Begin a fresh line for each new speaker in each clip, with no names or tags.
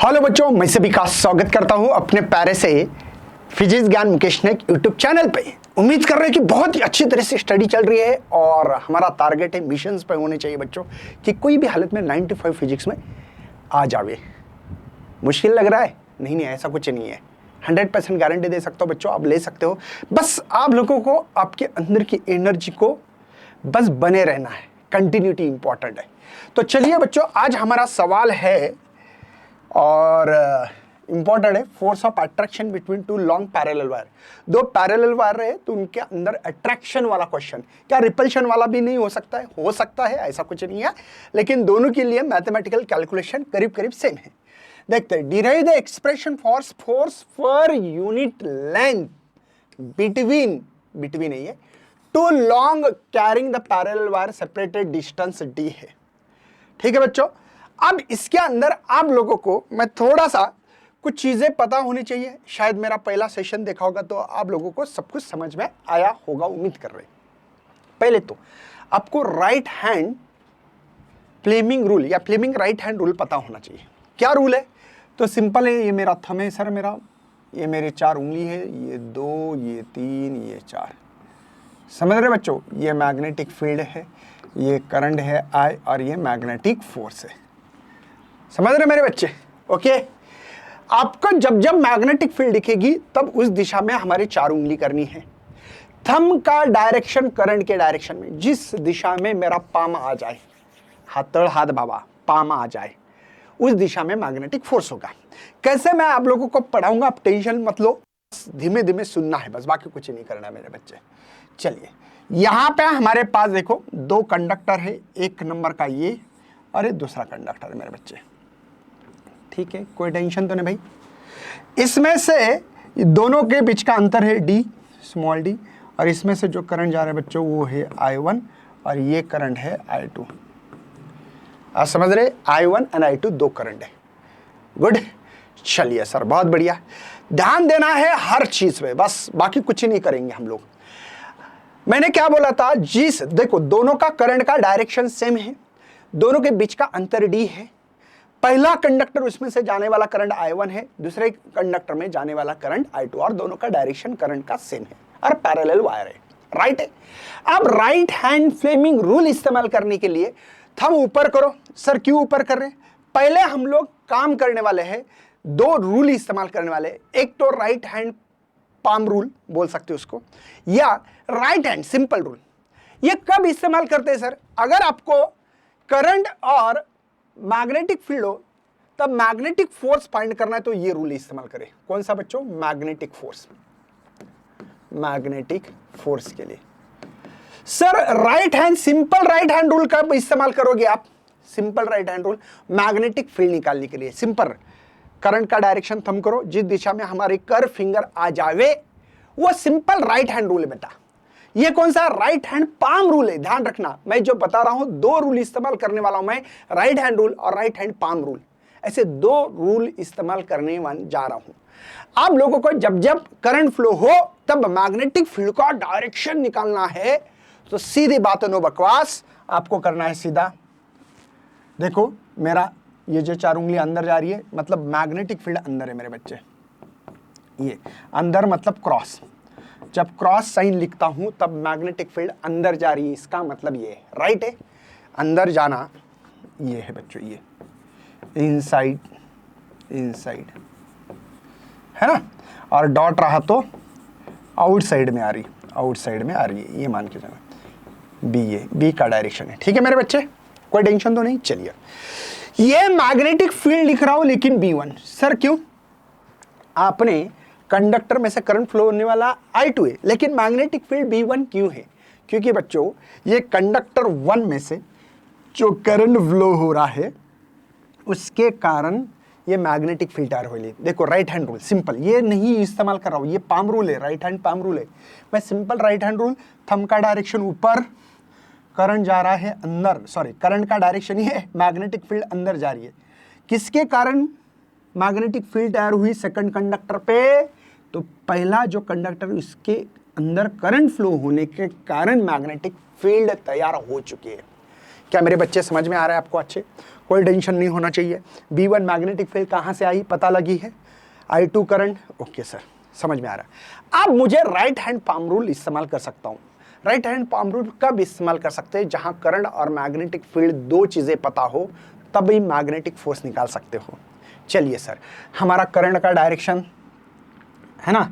Hello बच्चों, मैं सभी का स्वागत करता हूं अपने प्यारे से फिजिक्स ज्ञान मुकेश नायक यूट्यूब चैनल पे। उम्मीद कर रहे हैं कि बहुत ही अच्छी तरह से स्टडी चल रही है और हमारा टारगेट है मिशंस पे होने चाहिए बच्चों कि कोई भी हालत में 95 फिजिक्स में आ जावे। मुश्किल लग रहा है? नहीं, ऐसा कुछ नहीं है। 100% गारंटी दे सकता हूँ बच्चों, आप ले सकते हो। बस आप लोगों को आपके अंदर की एनर्जी को बस बने रहना है, कंटिन्यूटी इंपॉर्टेंट है। तो चलिए बच्चों, आज हमारा सवाल है और इंपॉर्टेंट है, force of attraction between two long parallel wire. दो पैरेलल वायर रहे तो उनके अंदर अट्रैक्शन वाला क्वेश्चन, क्या रिपल्शन वाला भी नहीं हो सकता है? हो सकता है, ऐसा कुछ नहीं है, लेकिन दोनों के लिए मैथमेटिकल कैलकुलेशन करीब करीब सेम है। देखते हैं, derive the expression for force per unit length between है ये two long carrying the parallel wire separated distance D है। ठीक है बच्चों, अब इसके अंदर आप लोगों को मैं थोड़ा सा कुछ चीजें पता होनी चाहिए। शायद मेरा पहला सेशन देखा होगा तो आप लोगों को सब कुछ समझ में आया होगा, उम्मीद कर रहे। पहले तो आपको राइट हैंड फ्लेमिंग रूल या फ्लेमिंग राइट हैंड रूल पता होना चाहिए। क्या रूल है? तो सिंपल है, ये मेरा थंब है सर, ये मेरे 4 उंगली है, ये 2, ये 3, ये 4। समझ रहे बच्चों? ये मैग्नेटिक फील्ड है, ये करंट है I और ये मैग्नेटिक फोर्स है। समझ रहे मेरे बच्चे? ओके, आपको जब जब मैग्नेटिक फील्ड दिखेगी तब उस दिशा में हमारे 4 उंगली करनी है। थंब का डायरेक्शन करंट के डायरेक्शन में, जिस दिशा में मेरा पाम आ जाए, हाथ बाबा पाम आ जाए, उस दिशा में मैग्नेटिक फोर्स होगा। कैसे मैं आप लोगों को पढ़ाऊंगा, आप टेंशन मत लो, धीमे धीमे सुनना है बस, बाकी कुछ नहीं करना है मेरे बच्चे। चलिए, यहां पे हमारे पास देखो 2 कंडक्टर है, एक नंबर का ये और ये दूसरा कंडक्टर है मेरे बच्चे। ठीक है, कोई टेंशन तो नहीं भाई। इसमें से दोनों के बीच का अंतर है d, स्मॉल d, और इसमें से जो करंट जा रहा है बच्चों वो है I1 और ये करंट है I2। आप समझ रहे? I1 और I2 2 करंट है। गुड, चलिए सर, बहुत बढ़िया। ध्यान देना है हर चीज पे, बस बाकी कुछ ही नहीं करेंगे हम लोग। मैंने क्या बोला था? जिस देखो दोनों का करंट का डायरेक्शन सेम है, दोनों के बीच का अंतर d है। पहला कंडक्टर, उसमें से जाने वाला करंट I1 है, दूसरे कंडक्टर में जाने वाला करंट I2, और दोनों का डायरेक्शन करंट का सेम है और पैरेलल वायर है। राइट है। अब राइट हैंड फ्लेमिंग रूल इस्तेमाल करने के लिए थंब ऊपर करो। सर क्यों ऊपर कर रहे हैं? पहले हम लोग काम करने वाले हैं, 2 रूल इस्तेमाल करने वाले हैं। एक तो राइट हैंड पाम रूल बोल सकते हो उसको, या राइट हैंड सिंपल रूल। ये कब इस्तेमाल करते हैं सर? अगर आपको करंट और मैग्नेटिक फील्ड हो तब मैग्नेटिक फोर्स फाइंड करना है तो ये रूल इस्तेमाल करें। कौन सा बच्चों? Magnetic force. मैग्नेटिक फोर्स के लिए sir right hand, simple right hand rule कब इस्तेमाल करोगे आप? Simple right hand rule magnetic field निकालने के लिए। सिंपल करंट का डायरेक्शन थंब करो, जिस दिशा में हमारे कर फिंगर आ जावे वो सिंपल राइट हैंड रूल है बेटा। ये कौन सा? राइट हैंड पाम रूल है। ध्यान रखना, मैं जो बता रहा हूं 2 रूल इस्तेमाल करने वाला हूं मैं, राइट हैंड रूल और राइट हैंड पाम रूल। ऐसे 2 रूल इस्तेमाल करने जा रहा हूं। आप लोगों को जब जब करंट फ्लो हो तब मैग्नेटिक फील्ड का डायरेक्शन निकालना है, तो सीधी बात है, नो बकवास, आपको करना है सीधा। देखो मेरा ये जो 4 उंगली अंदर जा रही है, मतलब मैग्नेटिक फील्ड अंदर है मेरे बच्चे। ये अंदर मतलब क्रॉस, जब क्रॉस साइन लिखता हूं तब मैग्नेटिक फील्ड अंदर जा रही है, इसका मतलब ये है। राइट है, अंदर जाना ये है बच्चों, ये इनसाइड है ना, और डॉट रहा तो आउटसाइड में आ रही है, ये मान के जाना। बी का डायरेक्शन है। ठीक है मेरे बच्चे, कोई टेंशन तो नहीं। चलिए, ये मैग्नेटिक फील्ड लिख रहा हूं लेकिन B1। सर क्यों? आपने कंडक्टर में से करंट फ्लो होने वाला I2 है, लेकिन मैग्नेटिक फील्ड B1 क्यों है? क्योंकि बच्चों ये कंडक्टर 1 में से जो करंट फ्लो हो रहा है उसके कारण ये मैग्नेटिक फील्ड तैयार हो रही है। देखो राइट हैंड रूल सिंपल, ये नहीं इस्तेमाल कर रहा हूं, ये पाम रूल है, राइट हैंड पाम रूल है। मैं simple right hand rule, thumb का डायरेक्शन ऊपर, करंट जा रहा है अंदर, सॉरी करंट का डायरेक्शन ये है, मैग्नेटिक फील्ड अंदर जा रही है। किसके कारण मैग्नेटिक फील्ड तैयार हुई? सेकंड कंडक्टर पे। तो पहला जो कंडक्टर, उसके अंदर करंट फ्लो होने के कारण मैग्नेटिक फील्ड तैयार हो चुकी है। क्या मेरे बच्चे समझ में आ रहा है आपको? अच्छे, कोई टेंशन नहीं होना चाहिए। V1 मैग्नेटिक फील्ड कहाँ से आई पता लगी है, I2 करंट। ओके सर, समझ में आ रहा है। अब मुझे राइट हैंड पाम रूल इस्तेमाल कर सकता हूँ। राइट हैंड पाम रूल कब इस्तेमाल कर सकते हैं? जहां करंट और मैग्नेटिक फील्ड दो चीजें पता हो तभी मैग्नेटिक फोर्स निकाल सकते हो। चलिए सर, हमारा करंट का डायरेक्शन है ना,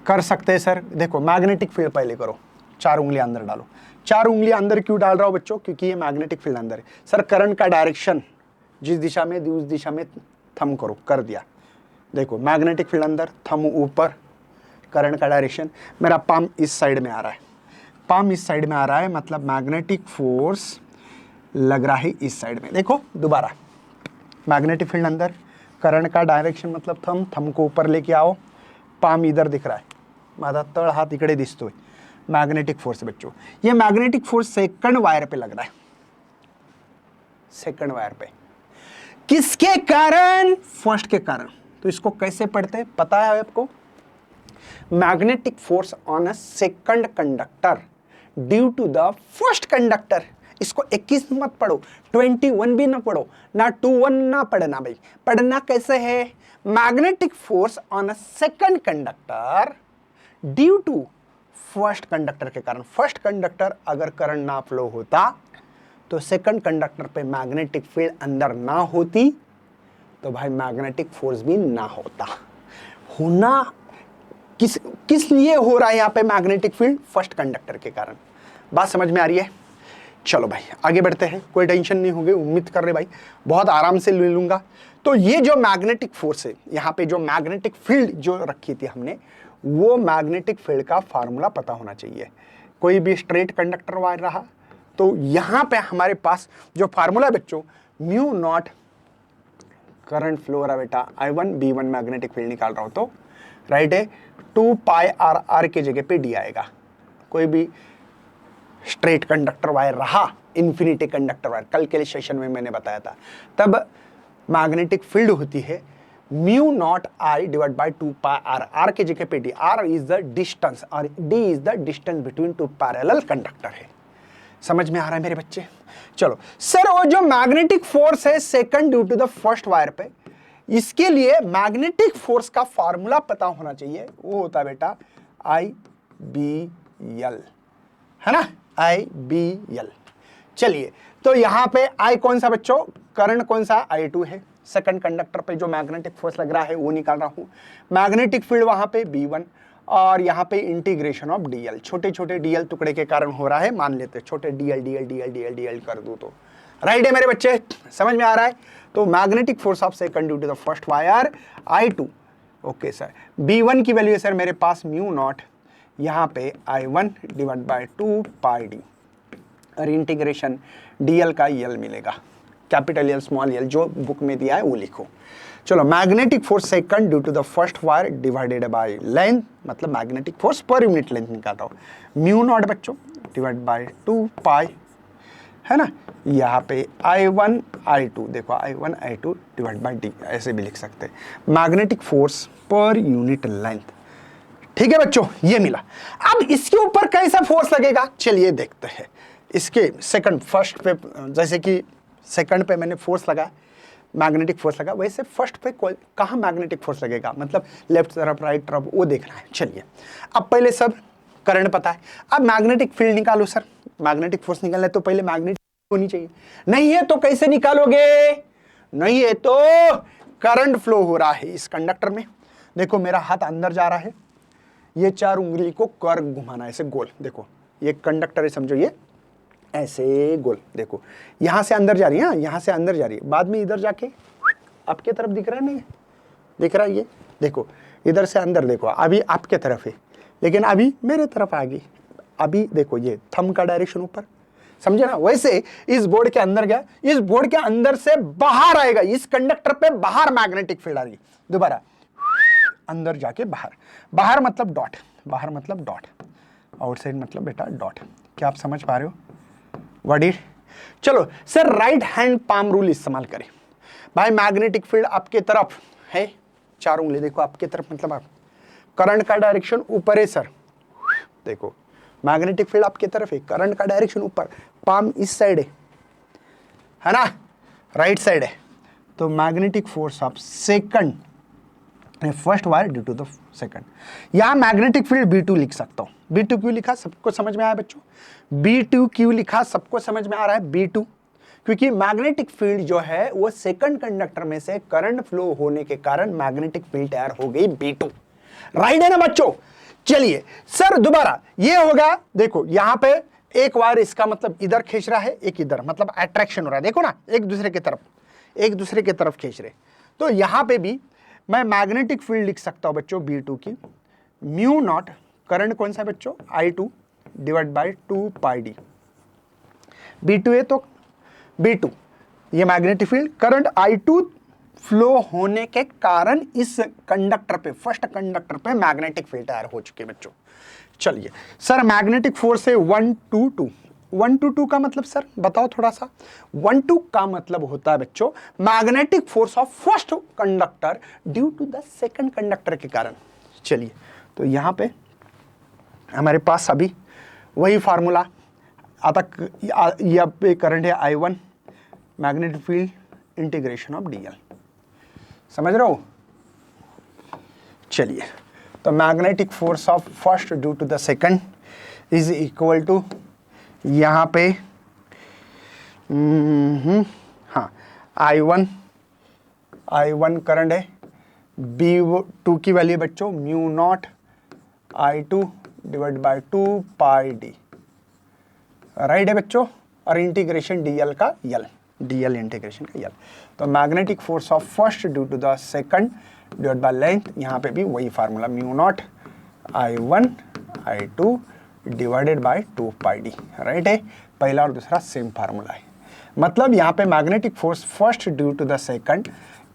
कर सकते हैं सर। देखो मैग्नेटिक फील्ड पहले करो, 4 उंगलियां अंदर डालो। 4 उंगलियां अंदर क्यों डाल रहा हूं बच्चों? क्योंकि ये मैग्नेटिक फील्ड अंदर है। सर करंट का डायरेक्शन जिस दिशा में दी उस दिशा में थंब करो, कर दिया। देखो मैग्नेटिक फील्ड अंदर, थंब ऊपर, करंट का डायरेक्शन। मेरा पाम इस साइड में आ रहा है, पाम इस साइड में आ रहा है, मतलब मैग्नेटिक फोर्स लग रहा है इस साइड में। देखो दोबारा, मैग्नेटिक फील्ड अंदर, करंट का डायरेक्शन मतलब थंब को ऊपर लेके आओ, पाम इधर दिख रहा है, माझा तळ हात इकडे दिसतोय। मैग्नेटिक फोर्स बच्चों, ये मैग्नेटिक फोर्स सेकंड वायर पे लग रहा है, सेकंड वायर पे। किसके कारण? फर्स्ट के कारण। तो इसको कैसे पढ़ते हैं पता है आपको? Magnetic force on a second conductor due to the first conductor. इसको 21 मत पढ़ो, 21 भी ना पढ़ो, ना 21 ना पढ़ना भाई। पढ़ना कैसे है? Magnetic force on a second conductor due to first conductor के कारण। फर्स्ट कंडक्टर अगर करंट ना फ्लो होता तो सेकंड कंडक्टर पे मैग्नेटिक फील्ड अंदर ना होती तो भाई मैग्नेटिक फोर्स भी ना होता। होना किस लिए हो रहा है यहाँ पे मैग्नेटिक फील्ड? फर्स्ट कंडक्टर के कारण। बात समझ में आ रही है? चलो भाई आगे बढ़ते हैं, कोई टेंशन नहीं होगी, उम्मीद कर रहे भाई बहुत आराम से ले लूंगा। तो ये जो मैग्नेटिक फोर्स है, यहाँ पे जो मैग्नेटिक फील्ड जो रखी थी हमने, वो मैग्नेटिक फील्ड का फार्मूला पता होना चाहिए। कोई भी स्ट्रेट कंडक्टर वायर रहा तो यहाँ पे हमारे पास जो फार्मूला है बच्चों, म्यू नॉट करंट फ्लो हो रहा बेटा, I1 B1 मैग्नेटिक फील्ड निकाल रहा हो तो राइट है 2 पाई R के जगह पे D आएगा। कोई भी स्ट्रेट कंडक्टर वायर रहा, इन्फिनिटी कंडक्टर वायर, कल के सेशन में मैंने बताया था, तब मैग्नेटिक फील्ड होती है mu naught I divide by 2 pi R के जगह पे D। R is the distance और D is the distance between two parallel conductor है। समझ में आ रहा है मेरे बच्चे? चलो सर, वो जो मैग्नेटिक फोर्स है second due to the first wire पे, इसके लिए मैग्नेटिक फोर्स का फार्मूला पता होना चाहिए। वो होता है बेटा IBL, है ना, IBL। चलिए, तो यहां पे I कौन सा बच्चों? करंट कौन सा? I2 है। सेकंड कंडक्टर पे जो मैग्नेटिक फोर्स लग रहा है वो निकाल रहा हूं। मैग्नेटिक फील्ड वहां पे B1 और यहाँ पे इंटीग्रेशन ऑफ DL, छोटे छोटे DL टुकड़े के कारण हो रहा है, मान लेते हैं छोटे DL कर दूं तो राइट है मेरे बच्चे, समझ में आ रहा है? तो magnetic force of second due to the first wire I2। Okay sir, B1 की वैल्यू है सर मेरे पास म्यू नॉट, यहाँ पे I1 divide by 2 pi D और इंटीग्रेशन DL का L मिलेगा, कैपिटल L स्मॉल l जो बुक में दिया है वो लिखो। चलो, magnetic force second due to the first wire divided by length, मतलब magnetic force per unit length निकाल रहा हूं, म्यू नॉट बच्चों डिवाइड बाय 2 पाई, है ना। यहाँ पे I1 I2, देखो I1 I2 divide by D, ऐसे भी लिख सकते हैं, magnetic force per unit length. ठीक है बच्चों, ये मिला। अब इसके ऊपर कैसा फोर्स लगेगा चलिए देखते हैं। इसके सेकंड, फर्स्ट पे जैसे कि सेकंड पे मैंने फोर्स लगा, मैग्नेटिक फोर्स लगा, वैसे फर्स्ट पे कहाँ मैग्नेटिक फोर्स लगेगा, मतलब लेफ्ट तरफ राइट तरफ वो देखना है। चलिए, अब पहले सब करंट पता है, अब मैग्नेटिक फील्ड निकालो सर। मैग्नेटिक फोर्स निकालना है तो पहले मैग्नेटिक होनी चाहिए, नहीं है तो कैसे निकालोगे? नहीं है तो करंट फ्लो हो रहा है इस कंडक्टर में। देखो मेरा हाथ अंदर जा रहा है, ये 4 उंगली को कर घुमाना है ऐसे गोल। देखो ये कंडक्टर है, समझो ये ऐसे गोल। देखो यहां से अंदर जा रही है, यहां से अंदर जा रही है, बाद में इधर जाके आपके तरफ दिख रहा है, नहीं दिख रहा है? ये देखो इधर से अंदर, देखो अभी आपके तरफ है लेकिन अभी मेरे तरफ आ गई। अभी देखो ये थंब का डायरेक्शन ऊपर, समझे ना? वैसे इस बोर्ड के अंदर गया, इस बोर्ड के अंदर से बाहर आएगा, इस कंडक्टर पे बाहर मैग्नेटिक फील्ड आ रही है, दोबारा अंदर जाके बाहर। बाहर मतलब डॉट, बाहर मतलब डॉट, आउटसाइड मतलब बेटा डॉट। क्या आप समझ पा रहे हो? What is? चलो sir, right hand palm rule इस्तेमाल करें। भाई मैग्नेटिक फील्ड आपके तरफ है, 4 उंगली देखो आपके तरफ, मतलब आप करंट का डायरेक्शन ऊपर है सर। देखो मैग्नेटिक फील्ड आपके तरफ है, करंट का डायरेक्शन ऊपर, पाम इस साइड है, है ना, राइट साइड है, तो magnetic force of second first wire due to the second. यहां मैग्नेटिक फील्ड B2 लिख सकता हूं। B2 क्यों लिखा, सबको समझ में आया बच्चों? B2 क्यों लिखा, सबको समझ में आ रहा है? B2 क्योंकि मैग्नेटिक फील्ड जो है वो सेकंड कंडक्टर में से करंट फ्लो होने के कारण मैग्नेटिक फील्ड तैयार हो गई B2, राइट है ना बच्चों? चलिए सर दोबारा ये होगा, देखो यहां पे एक वायर इसका मतलब इधर खींच रहा है, एक इधर, मतलब अट्रैक्शन हो रहा है, देखो ना, एक दूसरे की तरफ खींच रहे। तो यहां पे भी मैं मैग्नेटिक फील्ड लिख सकता हूं बच्चों B2 की, म्यू नॉट, करंट कौन सा है बच्चों? I2 divide by 2 pi D. B2 है तो B2, ये magnetic field, current I2 flow होने के कारण इस कंडक्टर पे, फर्स्ट कंडक्टर पे मैग्नेटिक फील्ड तैयार हो चुके बच्चों। चलिए सर मैग्नेटिक फोर्स है 1 2 2, 1 2 2 का मतलब सर बताओ थोड़ा सा? 1 2 का मतलब होता है बच्चों magnetic force of first conductor due to the second conductor के कारण। चलिए तो यहां पे हमारे पास अभी वही फार्मूला आता, यहाँ पे करंट है I1, magnetic field integration of dl, समझ रहे हो? चलिए तो magnetic force of first due to the second is equal to, यहाँ पे हाँ I1 करंट है, B2 की वैल्यू बच्चों mu naught I2 divide by 2 pi D, right है बच्चों, और इंटीग्रेशन dl का यल, dl इंटीग्रेशन का यल। तो magnetic force of first due to the second divide by length, यहाँ पे भी वही formula mu not I1 I2 divided by 2 pi D, right है, पहला और दूसरा सेम फार्मूला है। मतलब यहाँ पे magnetic force first due to the second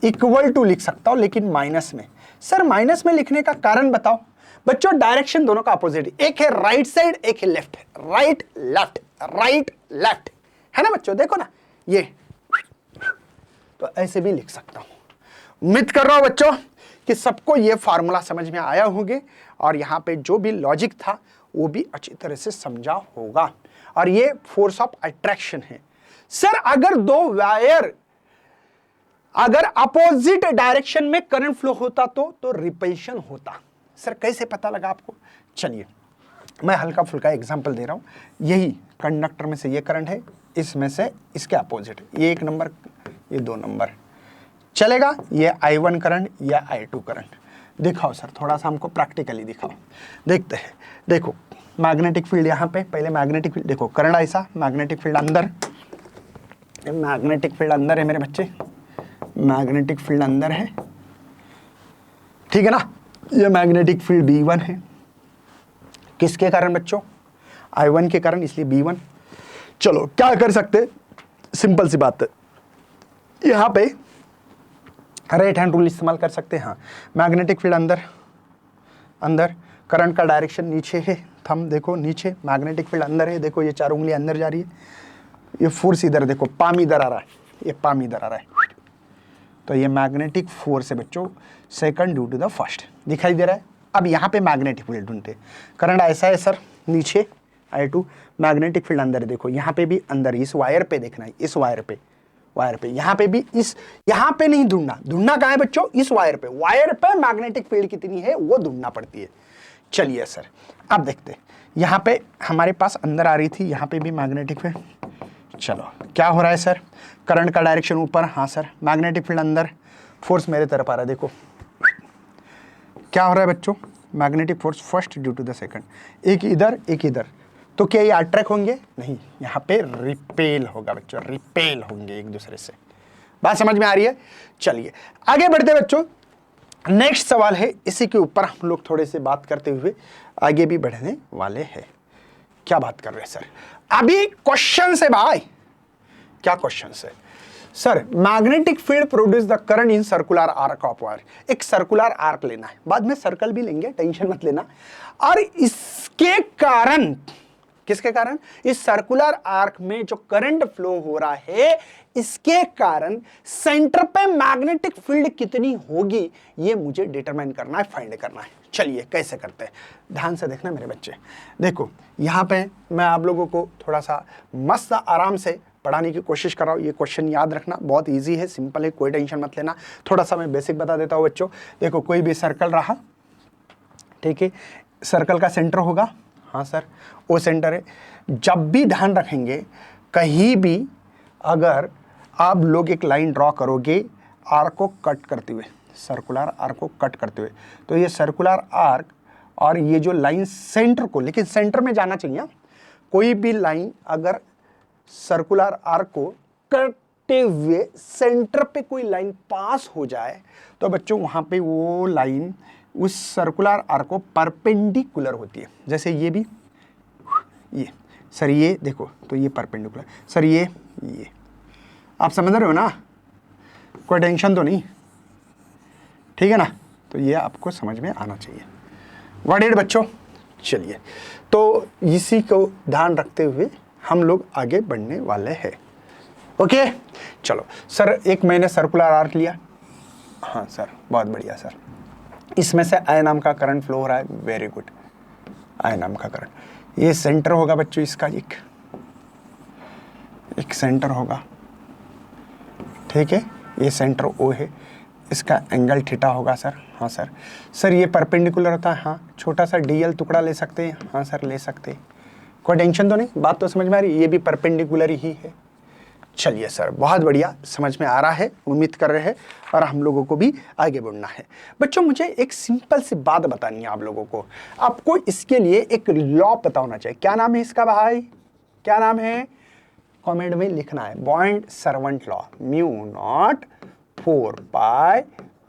equal to लिख सकता हूँ, लेकिन माइनस में। सर माइनस में लिखने का कारण बताओ बच्चों? डायरेक्शन दोनों का अपोजिट, एक है राइट साइड, एक है left, right left, right left, है ना बच्चों? देखो ना ये, तो ऐसे भी लिख सकता हूं। उम्मीद कर रहा हूं बच्चों कि सबको ये फार्मूला समझ में आया होंगे, और यहाँ पे जो भी लॉजिक था वो भी अच्छी तरह से समझा होगा। और ये फोर्स ऑफ अट्रैक्शन है। सर अगर दो वायर अगर अपोजिट डायरेक्शन में करंट फ्लो होता तो रिपल्शन होता। सर कैसे पता लगा आपको? चलिए मैं हल्का फुल्का एग्जांपल दे रहा हूं। यही कंडक्टर में से ये करंट है, इसमें से इसके अपोजिट, ये 1 नंबर, ये 2 नंबर चलेगा, ये I1 करंट या I2 करंट। दिखाओ सर थोड़ा सा हमको प्रैक्टिकली दिखाओ, देखते हैं। देखो मैग्नेटिक फील्ड यहाँ पे, पहले मैग्नेटिक फील्ड देखो, करंट ऐसा, मैग्नेटिक फील्ड अंदर, मैग्नेटिक फील्ड अंदर है मेरे बच्चे, मैग्नेटिक फील्ड अंदर है, ठीक है ना। ये मैग्नेटिक फील्ड B1 है, किसके कारण बच्चों? I1 के कारण, इसलिए B1। चलो क्या कर सकते, सिंपल सी बात है, यहाँ पे राइट हैंड रूल इस्तेमाल कर सकते हैं। हाँ, मैग्नेटिक फील्ड अंदर, अंदर, करंट का डायरेक्शन नीचे है, थंब देखो नीचे, मैग्नेटिक फील्ड अंदर है, देखो ये 4 उंगली अंदर जा रही है, ये फोर्स इधर देखो, पाम इधर आ रहा है, ये पाम इधर आ रहा है, तो ये मैग्नेटिक फोर्स है बच्चों, second due to the first, दिखाई दे रहा है। अब यहाँ पे मैग्नेटिक फील्ड ढूंढते, करंट ऐसा है सर नीचे I2, मैग्नेटिक फील्ड अंदर है, देखो यहाँ पे भी अंदर, इस वायर पे देखना है, इस वायर पे, यहाँ पे भी, इस यहाँ पे नहीं ढूंढना, ढूंढना कहाँ है बच्चों? इस वायर पे मैग्नेटिक फील्ड कितनी है वो ढूंढना पड़ती है। चलिए सर अब देखते हैं, यहाँ पे हमारे पास अंदर आ रही थी, यहाँ पे भी मैग्नेटिक फील्ड, चलो क्या हो रहा है सर? करंट का डायरेक्शन ऊपर, हाँ सर, मैग्नेटिक फील्ड अंदर, फोर्स मेरे तरफ आ रहा है, देखो क्या हो रहा है बच्चों? Magnetic force first due to the second, एक इधर एक इधर, तो क्या ये अट्रैक्ट होंगे? नहीं, यहाँ पे रिपेल होगा बच्चों, रिपेल होंगे एक दूसरे से। बात समझ में आ रही है? चलिए आगे बढ़ते बच्चों, नेक्स्ट सवाल है, इसी के ऊपर हम लोग थोड़े से बात करते हुए आगे भी बढ़ने वाले हैं। क्या बात कर रहे हैं सर? अभी क्वेश्चन से भाई, क्या क्वेश्चन है sir? Magnetic field produce the current in circular arc of wire. एक सर्कुलर आर्क लेना है, बाद में सर्कल भी लेंगे, टेंशन मत लेना। और इसके कारण, किसके कारण? इस सर्कुलर आर्क में जो करंट फ्लो हो रहा है, इसके कारण सेंटर पे मैग्नेटिक फील्ड कितनी होगी ये मुझे डिटरमाइन करना है, फाइंड करना है। चलिए कैसे करते हैं, ध्यान से देखना मेरे बच्चे। देखो यहाँ पे मैं आप लोगों को थोड़ा सा मस्त आराम से पढ़ाने की कोशिश कर रहा हूँ। ये क्वेश्चन याद रखना, बहुत इजी है, सिंपल है, कोई टेंशन मत लेना। थोड़ा सा मैं बेसिक बता देता हूँ बच्चों। देखो कोई भी सर्कल रहा, ठीक है, सर्कल का सेंटर होगा, हाँ सर वो सेंटर है। जब भी ध्यान रखेंगे कहीं भी अगर आप लोग एक लाइन ड्रॉ करोगे आर्क को कट करते हुए, सर्कुलर आर्क को कट करते हुए, तो ये सर्कुलर आर्क और ये जो लाइन सेंटर को, लेकिन सेंटर में जाना चाहिए। कोई भी लाइन अगर सर्कुलर आर्क को करते हुए सेंटर पे कोई लाइन पास हो जाए तो बच्चों वहां पे वो लाइन उस सर्कुलर आर्क को परपेंडिकुलर होती है। जैसे ये भी, ये सर ये देखो तो ये परपेंडिकुलर, सर ये आप समझ रहे हो ना, कोई टेंशन तो नहीं, ठीक है ना। तो ये आपको समझ में आना चाहिए। व्हाट इट बच्चों, चलिए तो इसी को ध्यान रखते हुए हम लोग आगे बढ़ने वाले हैं। ओके चलो सर, एक मैंने सर्कुलर आर्क लिया, हाँ सर बहुत बढ़िया सर, इसमें से आई नाम का करंट फ्लो हो रहा है, वेरी गुड, आई नाम का करंट। ये सेंटर होगा बच्चों इसका, एक सेंटर होगा, ठीक है, ये सेंटर ओ है, इसका एंगल थीटा होगा सर, हाँ सर। सर ये परपेंडिकुलर होता है, हाँ, छोटा सा डीएल टुकड़ा ले सकते हैं, हाँ सर ले सकते हैं, कोई टेंशन तो नहीं, बात तो समझ में आ रही है, ये भी परपेंडिकुलर ही है। चलिए सर बहुत बढ़िया, समझ में आ रहा है, उम्मीद कर रहे हैं, और हम लोगों को भी आगे बढ़ना है। बच्चों मुझे एक सिंपल सी बात बतानी है आप लोगों को, आपको इसके लिए एक लॉ पता होना चाहिए। क्या नाम है इसका भाई, क्या नाम है, कमेंट में लिखना है, bond servant law, mu not 4 pi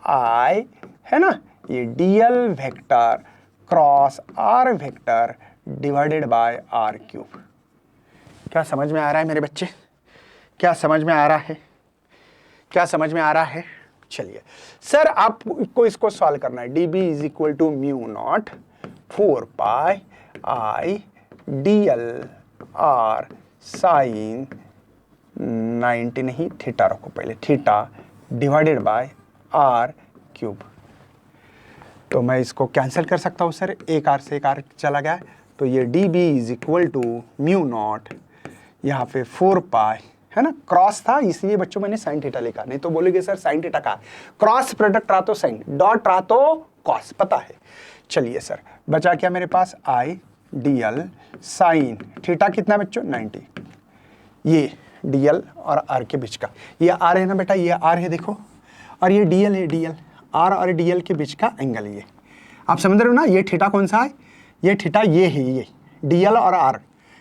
I, है ना, ये DL vector cross R vector divided by R cube. क्या समझ में आ रहा है मेरे बच्चे, क्या समझ में आ रहा है, क्या समझ में आ रहा है। चलिए सर आपको इसको सॉल्व करना है, D B is equal to mu not 4 pi I D L R sine 90 नहीं, थीटा रखो पहले, theta divided by R cube. तो मैं इसको कैंसिल कर सकता हूँ सर, एक आर से एक आर चला गया, तो ये D B is equal to mu not, यहाँ पे 4 पाई, है ना, क्रॉस था इसलिए बच्चों मैंने साइन थीटा लिखा, नहीं तो बोलेगे सर साइन थीटा का, क्रॉस प्रोडक्ट रहा तो साइन, डॉट रहा तो कॉस, पता है। चलिए सर बचा क्या मेरे पास, I D L sine theta कितना बच्चों 90, ये डी एल और आर के बीच का, ये आर है ना बेटा, ये आर है देखो, और ये डी एल है, डी एल आर और डी एल के बीच का एंगल, ये आप समझ रहे हो ना। ये थीटा कौन सा है, ये थीटा ये है, ये डी एल और आर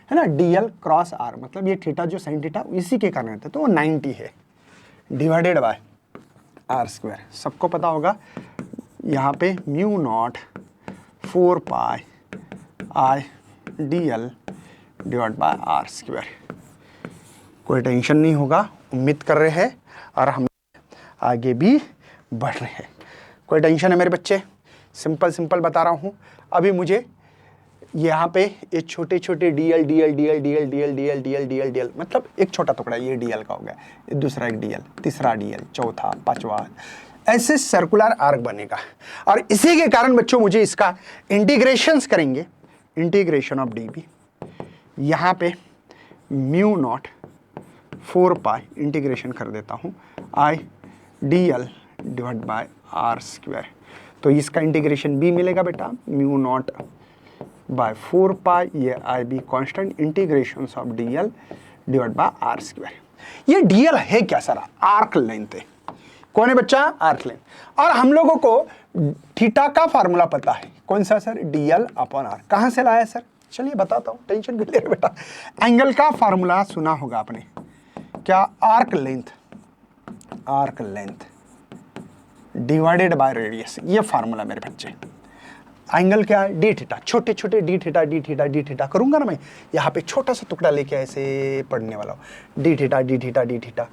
है ना, डी एल क्रॉस आर, मतलब ये थीटा जो साइन थीटा इसी के कारण रहता है, तो वो 90 है डिवाइडेड बाय आर स्क्वायर। सबको पता होगा यहाँ पे mu not 4 pi I D L divide by R square. कोई टेंशन नहीं होगा, उम्मीद कर रहे हैं, और हम आगे भी बढ़ रहे हैं। कोई टेंशन है मेरे बच्चे, सिंपल सिंपल बता रहा हूँ। अभी मुझे यहाँ पे ये छोटे छोटे D L D L D L D L D L D L D L D L D L, मतलब एक छोटा टुकड़ा ये डी एल का हो गया, दूसरा एक डी एल, तीसरा डी एल, चौथा, पांचवा, ऐसे सर्कुलर आर्क बनेगा। और इसी के कारण बच्चों मुझे इसका इंटीग्रेशंस करेंगे, इंटीग्रेशन ऑफ डी बी, यहाँ पे म्यू नॉट 4 पाई इंटीग्रेशन कर देता हूँ I D L divide by R square. तो इसका इंटीग्रेशन भी मिलेगा बेटा, म्यू नॉट बाय 4 पाई, ये I B constant, integration of D L divide by R square. ये डी एल है क्या सर, आर्क लेंथ है, कौन है बच्चा, आर्क लेंथ। और हम लोगों को थीटा का फार्मूला पता है, कौन सा sir, D L upon R. कहाँ से लाया सर, चलिए बताता हूँ, टेंशन क्यों ले रहे बेटा। एंगल का फार्मूला सुना होगा आपने, क्या, arc length, arc length divided by radius, ये फार्मूला मेरे बच्चे। एंगल क्या है, डी थीटा, छोटे छोटे D theta D theta D theta करूंगा ना मैं, यहाँ पे छोटा सा टुकड़ा लेके ऐसे पढ़ने वाला हूँ, D theta D theta D theta.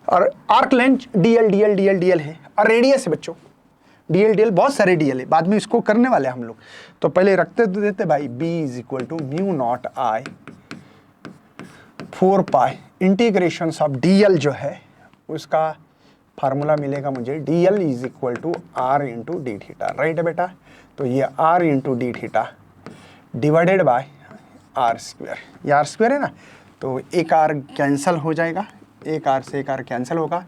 और arc length D L D L D L D L है, और रेडियस है बच्चों, डी एल डी एल, बहुत सारे डी एल है, बाद में इसको करने वाले हम लोग, तो पहले रखते तो देते भाई, B is equal to mu not I 4 pi integration of D L जो है उसका फार्मूला मिलेगा मुझे, D L is equal to R into D theta, right है बेटा। तो ये R into D theta divided by R square, ये आर स्क्वायर है ना, तो एक आर कैंसिल हो जाएगा, एक आर से एक आर कैंसिल होगा,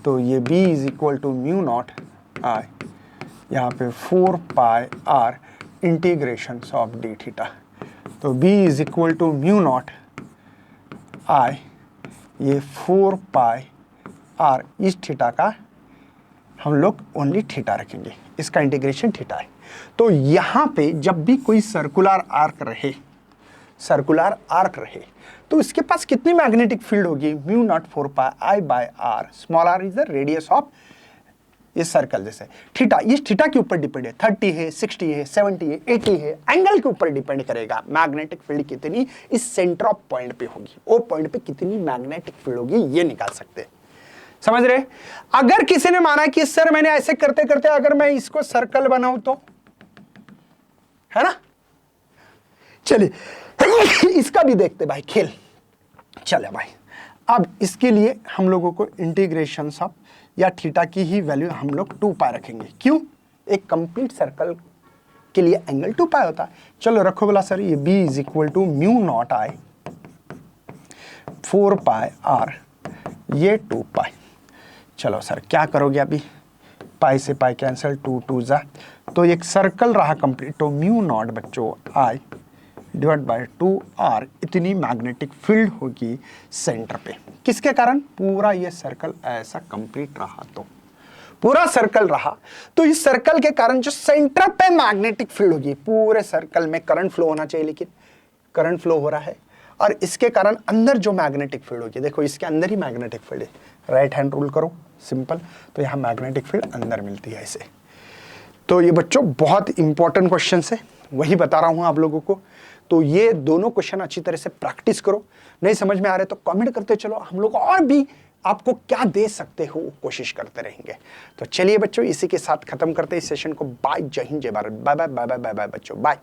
तो ये b is equal to mu not I, यहाँ पे 4 pi R integration of D theta. तो b is equal to mu not I, ये 4 पाई आर, इस थीटा का हम लोग ओनली थीटा रखेंगे, इसका इंटीग्रेशन थीटा है। तो यहाँ पे जब भी कोई सर्कुलर आर्क रहे, सर्कुलर आर्क रहे, तो इसके पास कितनी मैग्नेटिक फील्ड होगी, mu not 4 pi I by R, small R is the radius of इस सर्कल। जैसे थीटा, इस थीटा के ऊपर डिपेंड है, 30 है, 60 है, 70 है, 80 है, एंगल के ऊपर डिपेंड करेगा मैग्नेटिक फील्ड कितनी इस सेंटर ऑफ पॉइंट पे होगी, ओ पॉइंट पे कितनी मैग्नेटिक फील्ड होगी, ये निकाल सकते हैं। समझ रहे? अगर किसी ने माना कि सर मैंने ऐसे करते करते अगर मैं इसको सर्कल बनाऊं तो, है ना, चलिए इसका भी देखते भाई खेल। चले भाई, अब इसके लिए हम लोगों को इंटीग्रेशन ऑफ या थीटा की ही वैल्यू हम लोग 2 पाई रखेंगे। क्यों? एक कंप्लीट सर्कल के लिए एंगल 2 पाई होता है। चलो रखो बोला सर, ये b is equal to mu not I 4 pi R, ये 2 पाई। चलो सर क्या करोगे अभी, पाई से पाई कैंसिल, 2 2 जा, तो एक सर्कल रहा कंप्लीट, तो म्यू नॉट बच्चों आई डिवाइड बाय 2 आर, इतनी मैग्नेटिक फील्ड होगी सेंटर पे। किसके कारण? पूरा ये सर्कल ऐसा कंप्लीट रहा, तो पूरा सर्कल रहा, तो इस सर्कल के कारण जो सेंटर पे मैग्नेटिक फील्ड होगी, पूरे सर्कल में करंट फ्लो होना चाहिए, लेकिन करंट फ्लो हो रहा है, और इसके कारण अंदर जो मैग्नेटिक फील्ड होगी, देखो इसके अंदर ही मैग्नेटिक फील्ड है, राइट हैंड रूल करो सिंपल, तो यहाँ मैग्नेटिक फील्ड अंदर मिलती है ऐसे। तो ये बच्चों बहुत इंपॉर्टेंट क्वेश्चन है, वही बता रहा हूँ आप लोगों को। तो ये दोनों क्वेश्चन अच्छी तरह से प्रैक्टिस करो, नहीं समझ में आ रहे तो कमेंट करते चलो, हम लोग और भी आपको क्या दे सकते हो कोशिश करते रहेंगे। तो चलिए बच्चों, इसी के साथ खत्म करते हैं इस सेशन को। बाय, जय हिंद, जय Bharat, bye bye bye bye bye bye बच्चों, बाय।